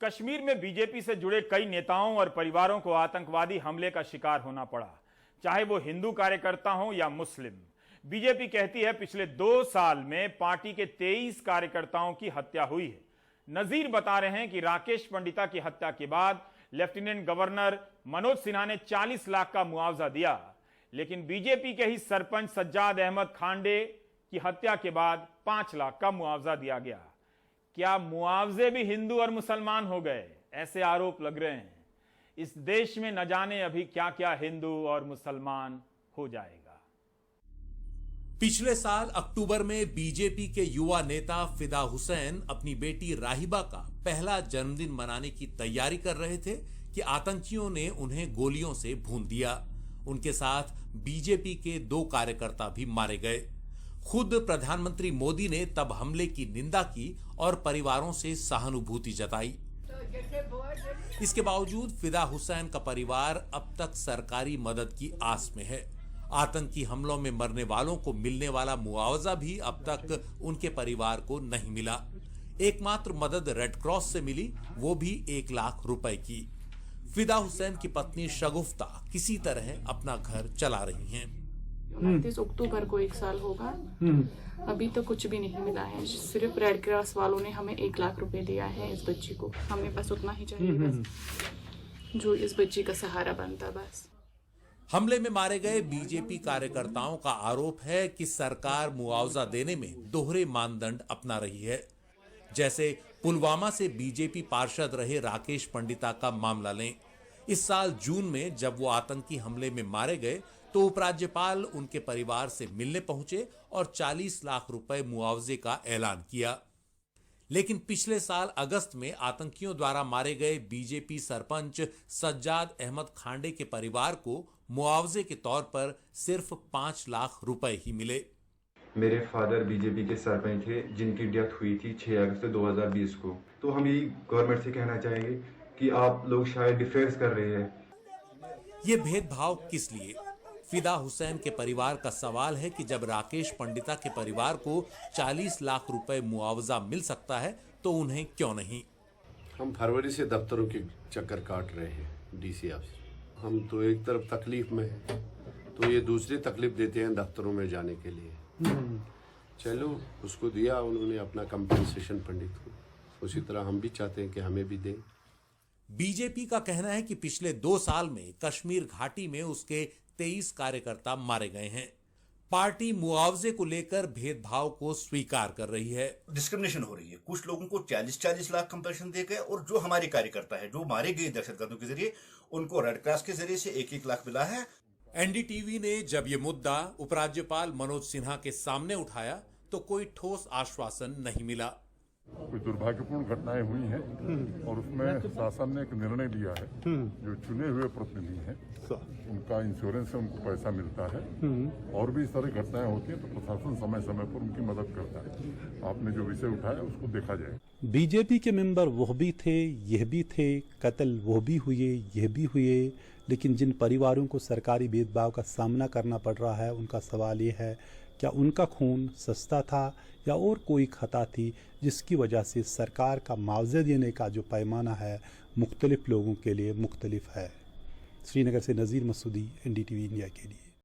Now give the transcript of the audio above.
कश्मीर में बीजेपी से जुड़े कई नेताओं और परिवारों को आतंकवादी हमले का शिकार होना पड़ा, चाहे वो हिंदू कार्यकर्ता हो या मुस्लिम। बीजेपी कहती है पिछले 2 साल में पार्टी के 23 कार्यकर्ताओं की हत्या हुई है। नजीर बता रहे हैं कि राकेश पंडिता की हत्या के बाद लेफ्टिनेंट गवर्नर मनोज सिन्हा ने 40 लाख का मुआवजा दिया, लेकिन बीजेपी के ही सरपंच सज्जाद अहमद खांडे की हत्या के बाद 5 लाख का मुआवजा दिया गया। क्या मुआवजे भी हिंदू और मुसलमान हो गए, ऐसे आरोप लग रहे हैं। इस देश में न जाने अभी क्या क्या हिंदू और मुसलमान हो जाएगा। पिछले साल अक्टूबर में बीजेपी के युवा नेता फिदा हुसैन अपनी बेटी राहिबा का पहला जन्मदिन मनाने की तैयारी कर रहे थे कि आतंकियों ने उन्हें गोलियों से भून दिया। उनके साथ बीजेपी के 2 कार्यकर्ता भी मारे गए। खुद प्रधानमंत्री मोदी ने तब हमले की निंदा की और परिवारों से सहानुभूति जताई। इसके बावजूद फिदा हुसैन का परिवार अब तक सरकारी मदद की आस में है। आतंकी हमलों में मरने वालों को मिलने वाला मुआवजा भी अब तक उनके परिवार को नहीं मिला। एकमात्र मदद रेड क्रॉस से मिली, वो भी 1 लाख रुपए की। फिदा हुसैन की पत्नी शगुफ्ता किसी तरह अपना घर चला रही हैं। 29 अक्टूबर को 1 साल होगा। अभी तो कुछ भी नहीं मिला है। सिर्फ रेड क्रॉस वालों ने हमें 1 लाख रुपए दिया है इस बच्ची को। हमें बस उतना ही चाहिए, बस जो इस बच्ची का सहारा बनता। बस हमले में मारे गए बीजेपी कार्यकर्ताओं का आरोप है कि सरकार मुआवजा देने में दोहरे मानदंड अपना रही है। जैसे पुलवामा से बीजेपी पार्षद रहे राकेश पंडिता का मामला लें। इस साल जून में जब वो आतंकी हमले में मारे गए तो उपराज्यपाल उनके परिवार से मिलने पहुंचे और 40 लाख रुपए मुआवजे का ऐलान किया। लेकिन पिछले साल अगस्त में आतंकियों द्वारा मारे गए बीजेपी सरपंच सज्जाद अहमद खांडे के परिवार को मुआवजे के तौर पर सिर्फ 5 लाख रुपए ही मिले। मेरे फादर बीजेपी के सरपंच थे जिनकी डेथ हुई थी 6 अगस्त 2020 को। तो हम यही गवर्नमेंट से कहना चाहेंगे कि आप लोग शायद डिफेंस कर रहे हैं। ये भेदभाव किस लिए? फिदा हुसैन के परिवार का सवाल है कि जब राकेश पंडिता के परिवार को 40 लाख रुपए मुआवजा मिल सकता है तो उन्हें क्यों नहीं? हम फरवरी से दफ्तरों के चक्कर काट रहे हैं डीसी ऑफिस। हम तो एक तरफ तकलीफ में हैं, तो ये दूसरी तकलीफ देते हैं दफ्तरों में जाने के लिए। चलो उसको दिया उन्होंने अपना कंपनसेशन पंडित को, उसी तरह हम भी चाहते हैं कि हमें भी दें। बीजेपी का कहना है कि पिछले 2 साल में कश्मीर घाटी में उसके 23 कार्यकर्ता मारे गए हैं। पार्टी मुआवजे को लेकर भेदभाव को स्वीकार कर रही है। डिस्क्रिमिनेशन हो रही है। कुछ लोगों को 40-40 लाख कंपनसेशन दिए गए और जो हमारे कार्यकर्ता है जो मारे गए दहशतगर्दों के जरिए उनको रेड क्रॉस के जरिए से 1-1 लाख मिला है। एनडीटीवी ने जब ये मुद्दा उपराज्यपाल मनोज सिन्हा के सामने उठाया तो कोई ठोस आश्वासन नहीं मिला। कोई दुर्भाग्यपूर्ण घटनाएं हुई हैं और उसमें शासन ने एक निर्णय लिया है, जो चुने हुए प्रतिनिधि हैं उनका इंश्योरेंस से उनको पैसा मिलता है। और भी इस तरह घटनाएं होती हैं तो प्रशासन समय समय पर उनकी मदद करता है। आपने जो विषय उठाया उसको देखा जाए। बीजेपी के मेंबर वह भी थे, यह भी थे, कत्ल वो भी हुए, यह भी हुए, लेकिन जिन परिवारों को सरकारी भेदभाव का सामना करना पड़ रहा है उनका सवाल ये है, क्या उनका खून सस्ता था या और कोई खता थी जिसकी वजह से सरकार का मुआवजा देने का जो पैमाना है मुख्तलिफ लोगों के लिए मुख्तलिफ है। श्रीनगर से नज़ीर मसूदी, एनडीटीवी इंडिया के लिए।